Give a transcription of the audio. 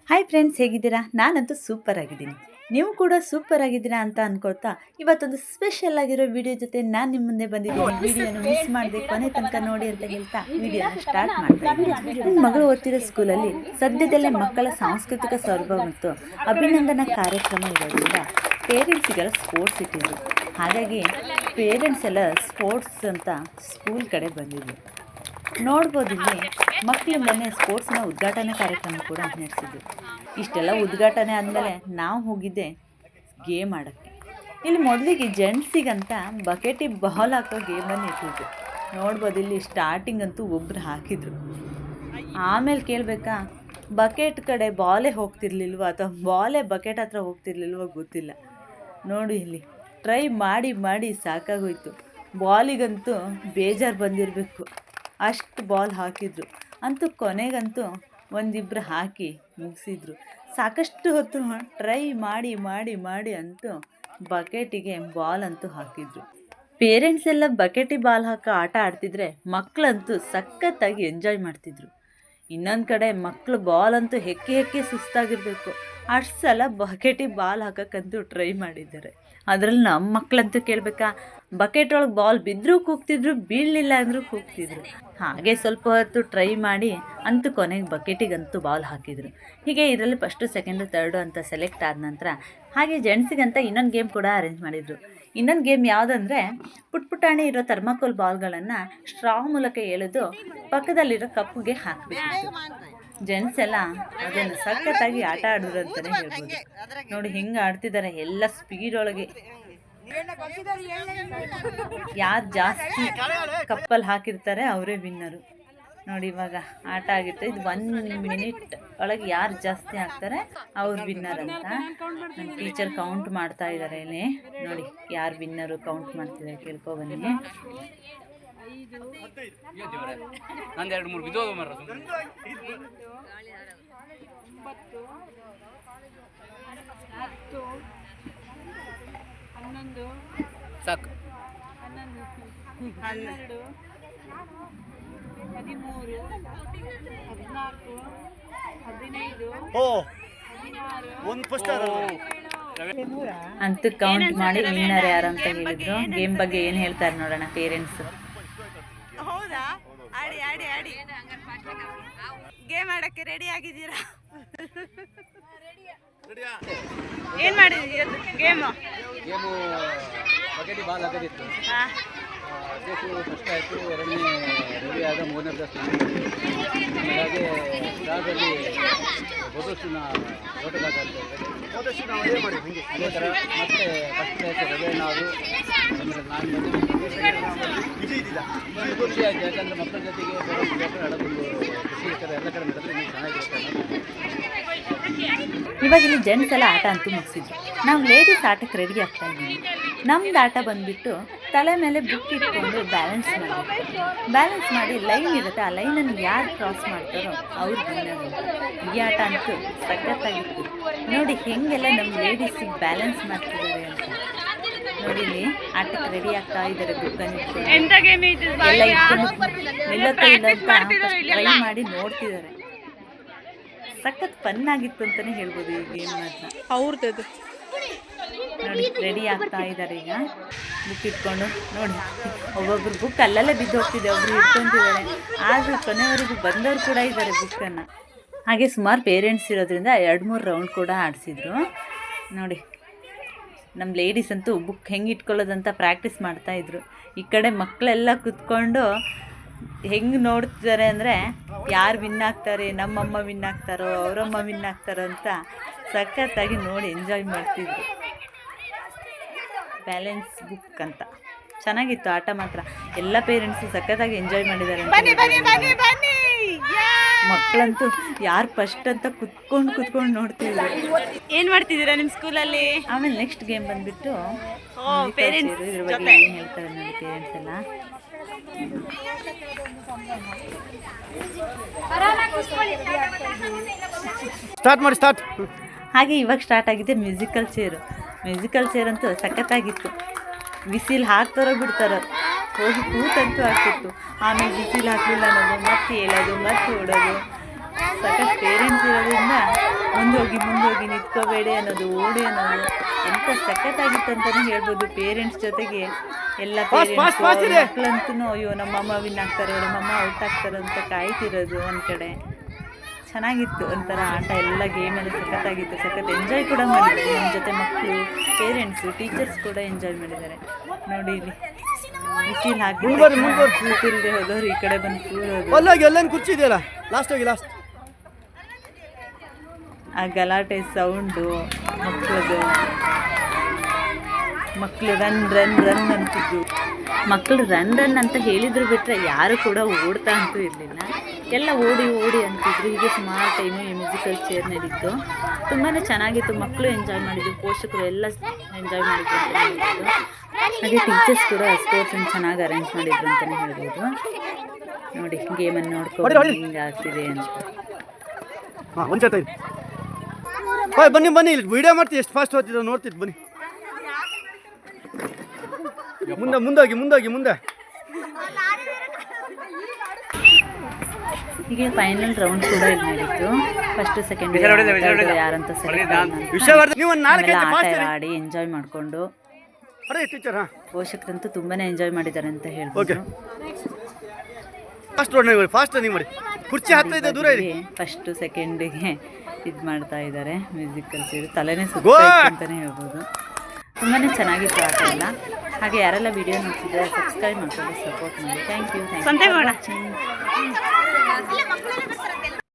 Hi friends, ಹೇಗಿದ್ದೀರಾ? ನಾನಂತೂ super ಆಗಿದ್ದೀನಿ. ನೀವು ಕೂಡ ಸೂಪರ್ ಆಗಿದ್ದೀರಾ ಅಂತ ಅನ್ಕೊಳ್ತಾ ಇವತ್ತೊಂದು ಸ್ಪೆಷಲ್ ಆಗಿರೋ ವಿಡಿಯೋ ಜೊತೆ ನಾನು ನಿಮ್ಮ ಮುಂದೆ ಬಂದಿದ್ದೀನಿ. ವಿಡಿಯೋನ ಮಿಸ್ ಮಾಡದೆ ಕೊನೆ ತನಕ ನೋಡಿ ಅಂತ ಹೇಳ್ತಾ ವಿಡಿಯೋನ ಸ್ಟಾರ್ಟ್ ಮಾಡ್ತಾ ಇದ್ದೀನಿ. ನನ್ನ ಮಗಳು ಓದ್ತಿರೋ ಸ್ಕೂಲಲ್ಲಿ ಸದ್ಯದಲ್ಲೇ ಮಕ್ಕಳ ಸಾಂಸ್ಕೃತಿಕ ಸೌರಭ ಮತ್ತು ಅಭಿನಂದನಾ ಕಾರ್ಯಕ್ರಮ ಇರೋದ್ರಿಂದ ಪೇರೆಂಟ್ಸಿಗೆಲ್ಲ ಸ್ಪೋರ್ಟ್ಸ್ ಇಟ್ಟಿದ್ರು. ಹಾಗಾಗಿ ಪೇರೆಂಟ್ಸ್ ಎಲ್ಲ ಸ್ಪೋರ್ಟ್ಸ್ ಅಂತ ಸ್ಕೂಲ್ ಕಡೆ ಬಂದಿದ್ರು. ನೋಡ್ಬೋದು ಇಲ್ಲಿ ಮಕ್ಕಳು ಮೊನ್ನೆ ಸ್ಪೋರ್ಟ್ಸ್ನ ಉದ್ಘಾಟನೆ ಕಾರ್ಯಕ್ರಮ ಕೂಡ ನಡೆಸಿದ್ರು. ಇಷ್ಟೆಲ್ಲ ಉದ್ಘಾಟನೆ ಆದಮೇಲೆ ನಾವು ಹೋಗಿದ್ದೆ ಗೇಮ್ ಆಡೋಕ್ಕೆ. ಇಲ್ಲಿ ಮೊದಲಿಗೆ ಜೆಂಟ್ಸಿಗಂತ ಬಕೆಟಿ ಬಾಲ್ ಹಾಕೋ ಗೇಮನ್ನು ಇಟ್ಟಿದ್ರು. ನೋಡ್ಬೋದು ಇಲ್ಲಿ ಸ್ಟಾರ್ಟಿಂಗ್ ಅಂತೂ ಒಬ್ಬರು ಹಾಕಿದ್ರು. ಆಮೇಲೆ ಕೇಳಬೇಕಾ, ಬಕೆಟ್ ಕಡೆ ಬಾಲೇ ಹೋಗ್ತಿರ್ಲಿಲ್ವ ಅಥವಾ ಬಾಲೇ ಬಕೆಟ್ ಹತ್ರ ಹೋಗ್ತಿರ್ಲಿಲ್ವ ಗೊತ್ತಿಲ್ಲ. ನೋಡಿ ಇಲ್ಲಿ ಟ್ರೈ ಮಾಡಿ ಮಾಡಿ ಸಾಕಾಗೋಯ್ತು. ಬಾಲಿಗಂತೂ ಬೇಜಾರು ಬಂದಿರಬೇಕು, ಅಷ್ಟು ಬಾಲ್ ಹಾಕಿದ್ರು. ಅಂತೂ ಕೊನೆಗಂತೂ ಒಂದಿಬ್ಬರು ಹಾಕಿ ಮುಗಿಸಿದ್ರು. ಸಾಕಷ್ಟು ಹೊತ್ತು ಟ್ರೈ ಮಾಡಿ ಮಾಡಿ ಮಾಡಿ ಅಂತೂ ಬಕೆಟಿಗೆ ಬಾಲ್ ಅಂತೂ ಹಾಕಿದ್ರು. ಪೇರೆಂಟ್ಸ್ ಎಲ್ಲ ಬಕೆಟಿ ಬಾಲ್ ಹಾಕೋ ಆಟ ಆಡ್ತಿದ್ರೆ ಮಕ್ಕಳಂತೂ ಸಖತ್ತಾಗಿ ಎಂಜಾಯ್ ಮಾಡ್ತಿದ್ರು. ಇನ್ನೊಂದು ಕಡೆ ಮಕ್ಕಳು ಬಾಲ್ ಅಂತೂ ಹೆಕ್ಕಿ ಸುಸ್ತಾಗಿರಬೇಕು, ಅಷ್ಟು ಸಲ ಬಕೆಟಿ ಬಾಲ್ ಹಾಕೋಕ್ಕಂತೂ ಟ್ರೈ ಮಾಡಿದ್ದಾರೆ. ಅದರಲ್ಲಿ ನಮ್ಮ ಮಕ್ಕಳಂತೂ ಕೇಳಬೇಕಾ, ಬಕೆಟ್ ಒಳಗೆ ಬಾಲ್ ಬಿದ್ದರೂ ಕೂಗ್ತಿದ್ರು, ಬೀಳಲಿಲ್ಲ ಅಂದರೂ ಕೂಗ್ತಿದ್ರು. ಹಾಗೆ ಸ್ವಲ್ಪ ಹೊತ್ತು ಟ್ರೈ ಮಾಡಿ ಅಂತೂ ಕೊನೆಗೆ ಬಕೆಟಿಗಂತೂ ಬಾಲ್ ಹಾಕಿದರು. ಹೀಗೆ ಇದರಲ್ಲಿ ಫಸ್ಟು ಸೆಕೆಂಡು ಥರ್ಡು ಅಂತ ಸೆಲೆಕ್ಟ್ ಆದ ನಂತರ ಹಾಗೆ ಜೆಂಟ್ಸಿಗಂತ ಇನ್ನೊಂದು ಗೇಮ್ ಕೂಡ ಅರೇಂಜ್ ಮಾಡಿದರು. ಇನ್ನೊಂದು ಗೇಮ್ ಯಾವುದಂದರೆ, ಪುಟ್ಪುಟಾಣಿ ಇರೋ ಥರ್ಮಾಕೋಲ್ ಬಾಲ್ಗಳನ್ನು ಸ್ಟ್ರಾ ಮೂಲಕ ಎಳೆದು ಪಕ್ಕದಲ್ಲಿರೋ ಕಪ್ಪಿಗೆ ಹಾಕಬೇಕು. ಜೆಂಟ್ಸ್ ಎಲ್ಲ ಅದನ್ನು ಸಖತ್ತಾಗಿ ಆಟ ಆಡಿದ್ರು ಅಂತಲೇ ಹೇಳ್ಬೋದು. ನೋಡಿ ಹಿಂಗೆ ಆಡ್ತಿದ್ದಾರೆ, ಎಲ್ಲ ಸ್ಪೀಡ್ ಒಳಗೆ. ಯಾರು ಜಾಸ್ತಿ ಕಪ್ಪಲ್ಲಿ ಹಾಕಿರ್ತಾರೆ ಅವರೇ ವಿನ್ನರು. ನೋಡಿ ಇವಾಗ ಆಟ ಆಗಿತ್ತು. ಇದು 1 ಮಿನಿಟ್ ಒಳಗೆ ಯಾರು ಜಾಸ್ತಿ ಹಾಕ್ತಾರೆ ಅವ್ರು ವಿನ್ನರ್ ಅಂತ ನಮ್ಮ ಟೀಚರ್ ಕೌಂಟ್ ಮಾಡ್ತಾ ಇದ್ದಾರೆ. ಇಲ್ಲಿ ನೋಡಿ ಯಾರು ವಿನ್ನರು ಕೌಂಟ್ ಮಾಡ್ತಿದ್ದಾರೆ, ಕೇಳ್ಕೊಬನ್ನಿ. ಸಾಕು. 11, 12, 13, 14, ಅಂತೂ ಕೌಂಟ್ ಮಾಡಿ ವಿನ್ನರ್ ಯಾರು ಅಂತ ಹೇಳಿದ್ರು. ಗೇಮ್ ಬಗ್ಗೆ ಏನು ಹೇಳ್ತಾರೆ ನೋಡೋಣ ಪೇರೆಂಟ್ಸ್. ಹೌದಾ? ಆಡಿ ಆಡಿ ಆಡಿ ಗೇಮ್ ಆಡಕ್ಕೆ ರೆಡಿ ಆಗಿದ್ದೀರಾ? ಏನು ಮಾಡಿದ್ದೀರಿ ಗೇಮು? ಬಕೆಟಿ ಬಾಲ್ ಹಾಕೋದಿತ್ತು. ಫಸ್ಟ್ ಆಯಿತು, ಎರಡನೇ ರೆಡಿ ಆದ, ಮೂರನೇ ಪ್ಲಸ್ ಹಾಗೆ ಸ್ಟಾರ್ಟಲ್ಲಿ ಫೋಟೋಸ್ನ ಓಟಗಾಟ ಅಂತ ಅದೇ ಥರ ಮತ್ತೆ ಫಸ್ಟ್ ಪ್ಲೇಸ್ ರವೇಣ ಅವರು, ಆಮೇಲೆ ನಾನು ಖುಷಿ ಆಯಿತು. ಯಾಕಂದರೆ ಮಕ್ಕಳ ಜೊತೆಗೆ ಆಡೋದೊಂದು ಖುಷಿ ಇರ್ತಾರೆ. ಎಲ್ಲ ಕಡೆ ನಡೆದ್ರೆ ಇನ್ನೂ ಚೆನ್ನಾಗಿರುತ್ತೆ. ಇವಾಗ ಇಲ್ಲಿ ಜೆಂಟ್ಸ್ ಎಲ್ಲ ಆಟ ಅಂತೂ ಮುಗಿಸಿದ್ರು. ನಾವು ಲೇಡೀಸ್ ಆಟಕ್ಕೆ ರೆಡಿ ಆಗ್ತಾ ಇದ್ದೀವಿ. ನಮ್ದು ಆಟ ಬಂದುಬಿಟ್ಟು ತಲೆ ಮೇಲೆ ಬುಕ್ ಇಟ್ಕೊಂಡು ಬ್ಯಾಲೆನ್ಸ್ ಮಾಡಿ ಲೈನ್ ಇರುತ್ತೆ, ಆ ಲೈನನ್ನು ಯಾರು ಕ್ರಾಸ್ ಮಾಡ್ತಾರೋ ಅವ್ರು ವಿನ್ನರ್ ಅಂತ. ಈ ಆಟ ಅಂತೂ ಸಖತ್ತಾಗಿತ್ತು. ನೋಡಿ ಹೆಂಗೆಲ್ಲ ನಮ್ಮ ಲೇಡೀಸಿಗೆ ಬ್ಯಾಲೆನ್ಸ್ ಮಾಡ್ತಿದ್ದಾರೆ ಅಂತ. ನೋಡಿ ಇಲ್ಲಿ ಆಟಕ್ಕೆ ರೆಡಿ ಆಗ್ತಾ ಇದ್ದಾರೆ. ಬುಕ್ಕನ್ನು ಇಟ್ಕೊಂಡು ಎಲ್ಲ ಇಟ್ಕೊಂಡು ನಿಲ್ಲುತ್ತಾ ಇಲ್ಲ ಅಂತ ಟ್ರೈ ಮಾಡಿ ನೋಡ್ತಿದ್ದಾರೆ. ಸಖತ್ ಫನ್ ಆಗಿತ್ತು ಅಂತಲೇ ಹೇಳ್ಬೋದು ಈ ಗೇಮ್ ಮಾತ್ರ. ಅವ್ರದ್ದು ನೋಡಿ ರೆಡಿ ಆಗ್ತಾ ಇದ್ದಾರೆ. ಈಗ ಬುಕ್ ಇಟ್ಕೊಂಡು ನೋಡಿ ಒಬ್ಬೊಬ್ರು ಬುಕ್ ಅಲ್ಲಲ್ಲೇ ಬಿದ್ದು ಹೋಗ್ತಿದೆ, ಒಬ್ರು ಇಟ್ಕೊಂತಿದ್ದಾರೆ. ಆದರೂ ಕೊನೆಯವರೆಗೂ ಬಂದವರು ಕೂಡ ಇದ್ದಾರೆ ಬುಕ್ಕನ್ನು. ಹಾಗೆ ಸುಮಾರು ಪೇರೆಂಟ್ಸ್ ಇರೋದ್ರಿಂದ 2-3 ರೌಂಡ್ ಕೂಡ ಆಡಿಸಿದ್ರು. ನೋಡಿ ನಮ್ಮ ಲೇಡೀಸ್ ಅಂತೂ ಬುಕ್ ಹೆಂಗೆ ಇಟ್ಕೊಳ್ಳೋದಂತ ಪ್ರಾಕ್ಟೀಸ್ ಮಾಡ್ತಾಯಿದ್ರು. ಈ ಕಡೆ ಮಕ್ಕಳೆಲ್ಲ ಕೂತ್ಕೊಂಡು ಹೆಂಗೆ ನೋಡ್ತಿದ್ದಾರೆ ಅಂದರೆ ಯಾರು ವಿನ್ ಆಗ್ತಾರೆ, ನಮ್ಮಮ್ಮ ವಿನ್ ಆಗ್ತಾರೋ ಅವರಮ್ಮ ವಿನ್ ಆಗ್ತಾರೋ ಅಂತ ಸಖತ್ತಾಗಿ ನೋಡಿ ಎಂಜಾಯ್ ಮಾಡ್ತಿದ್ರು. ಬ್ಯಾಲೆನ್ಸ್ ಬುಕ್ ಅಂತ ಚೆನ್ನಾಗಿತ್ತು ಆಟ ಮಾತ್ರ. ಎಲ್ಲ ಪೇರೆಂಟ್ಸು ಸಖತ್ತಾಗಿ ಎಂಜಾಯ್ ಮಾಡಿದ್ದಾರೆ. ಮಕ್ಕಳಂತೂ ಯಾರು ಫಸ್ಟ್ ಅಂತ ಕುತ್ಕೊಂಡು ನೋಡ್ತಿದ್ರು. ಏನು ಮಾಡ್ತಿದ್ದೀರಾ ನಿಮ್ಮ ಸ್ಕೂಲಲ್ಲಿ? ಆಮೇಲೆ ನೆಕ್ಸ್ಟ್ ಗೇಮ್ ಬಂದುಬಿಟ್ಟು ಪೇರೆಂಟ್ಸ್ ಇದ್ರ ಬಗ್ಗೆ ಏನು ಹೇಳ್ತಾರೆ ನೋಡಿ ಪೇರೆಂಟ್ಸ್ ಎಲ್ಲ. ಸ್ಟಾರ್ಟ್. ಹಾಗೆ ಇವಾಗ ಸ್ಟಾರ್ಟ್ ಆಗಿದೆ ಮ್ಯೂಸಿಕಲ್ ಚೇರ್ ಅಂತೂ ಸಖತ್ತಾಗಿತ್ತು. ವಿಸಿಲ್ ಹಾಕ್ತಾರೋ ಬಿಡ್ತಾರೋ, ಹೋಗಿ ಕೂತಂತೂ ಆಗ್ತಿತ್ತು. ಆಮೇಲೆ ಬಿಸಿಲು ಹಾಕಲಿಲ್ಲ ಅನ್ನೋದು, ಮತ್ತೆ ಹೇಳೋದು, ಮತ್ತೆ ಓಡೋದು. ಸಖತ್ ಪೇರೆಂಟ್ಸ್ ಇರೋದ್ರಿಂದ ಮುಂದೋಗಿ ನಿಂತ್ಕೋಬೇಡಿ ಅನ್ನೋದು, ಓಡಿ ಅನ್ನೋದು ಎಂಥ ಸಖತ್ತಾಗಿತ್ತು ಅಂತಲೇ ಹೇಳ್ಬೋದು. ಪೇರೆಂಟ್ಸ್ ಜೊತೆಗೆ ಎಲ್ಲ ಪೇರೆಂಟ್ಸ್ ಮಕ್ಕಳಂತೂ ಅಯ್ಯೋ ನಮ್ಮಮ್ಮ ವಿನ್ ಆಗ್ತಾರೆ, ನಮ್ಮಮ್ಮ ಔಟ್ ಆಗ್ತಾರೆ ಅಂತ ಕಾಯ್ತಿರೋದು ಒಂದು ಕಡೆ. ಚೆನ್ನಾಗಿತ್ತು ಒಂಥರ ಆಟ, ಎಲ್ಲ ಗೇಮಲ್ಲಿ ಸಖತ್ತಾಗಿತ್ತು. ಸಖತ್ ಎಂಜಾಯ್ ಕೂಡ ಮಾಡಿದ್ರು ನಮ್ಮ ಜೊತೆ ಮಕ್ಕಳು, ಪೇರೆಂಟ್ಸು, ಟೀಚರ್ಸ್ ಕೂಡ ಎಂಜಾಯ್ ಮಾಡಿದ್ದಾರೆ. ನೋಡಿ ಇಲ್ಲಿ ಬಿಸಿಲು ಹಾಕಿ ಕೂತಿಲ್ದೆ ಹೋದವ್ರು ಈ ಕಡೆ ಬಂದು ಕೂರೋದು. ಎಲ್ಲೇನು ಕುರ್ಚಿ ಇದೆಯಲ್ಲ ಲಾಸ್ಟ್ ಆ ಗಲಾಟೆ ಸೌಂಡು, ಮಕ್ಕಳು ರನ್ ಅಂತಿದ್ದು. ಮಕ್ಕಳು ರನ್ ಅಂತ ಹೇಳಿದ್ರು ಬಿಟ್ಟರೆ ಯಾರು ಕೂಡ ಓಡ್ತಾ ಅಂತೂ ಇರಲಿಲ್ಲ. ಎಲ್ಲ ಓಡಿ ಅಂತಿದ್ರು. ಹೀಗೆ ಸುಮಾರು ಟೈಮು ಈ ಮ್ಯೂಸಿಕಲ್ ಚೇರ್ ನಡೀತು. ತುಂಬಾ ಚೆನ್ನಾಗಿತ್ತು. ಮಕ್ಕಳು ಎಂಜಾಯ್ ಮಾಡಿದ್ರು, ಪೋಷಕರು ಎಲ್ಲ ಎಂಜಾಯ್ ಮಾಡಿದ್ರು ಅಂತ ಹೇಳ್ಬೋದು. ಹಾಗೆ ಟೀಚರ್ಸ್ ಕೂಡ ಸ್ಪೋರ್ಟ್ಸನ್ನು ಚೆನ್ನಾಗಿ ಅರೇಂಜ್ ಮಾಡಿದ್ರು ಅಂತಲೇ ಹೇಳ್ಬೋದು. ನೋಡಿ ಗೇಮನ್ನು ನೋಡ್ಕೊಂಡು ಹಿಂಗೆ ಆಗ್ತಿದೆ ಅಂತ. ಬನ್ನಿ ಇಲ್ಲಿ ವಿಡಿಯೋ ಮಾಡ್ತೀವಿ. ಎಷ್ಟು ಫಾಸ್ಟ್ ಹೋಗ್ತಿದ್ದ ನೋಡ್ತಿದ್ದು ಬನ್ನಿ. ಮುಂದೆ ಹೀಗೆ ಫೈನಲ್ ರೌಂಡ್ ಕೂಡ ಇಲ್ಲಿ ನಡೀತು. ಫಸ್ಟ್ ಸೆಕೆಂಡ್ ಯಾರಂತ ಆಡಿ ಎಂಜಾಯ್ ಮಾಡಿಕೊಂಡು ಪೋಷಕರಂತೂ ತುಂಬಾನೇ ಎಂಜಾಯ್ ಮಾಡಿದ್ದಾರೆ ಅಂತ ಹೇಳ್ಬೋದು. ಫಸ್ಟ್ ಸೆಕೆಂಡಿಗೆ ಇದು ಮಾಡ್ತಾ ಇದ್ದಾರೆ ಮ್ಯೂಸಿಕಲ್ ಚೇರ್. ತಲೆನೇ ಸುತ್ತ ಅಂತಲೇ ಹೇಳ್ಬೋದು. ತುಂಬಾ ಚೆನ್ನಾಗಿತ್ತು ಆಟ ಎಲ್ಲ. ಹಾಗೆ ಯಾರೆಲ್ಲ ವಿಡಿಯೋ ನೋಡ್ತಿದ್ದಾರೆ ಸಬ್ಸ್ಕ್ರೈಬ್ ಮಾಡ್ಕೊಂಡು ಸಪೋರ್ಟ್ ಮಾಡಿ. Thank you.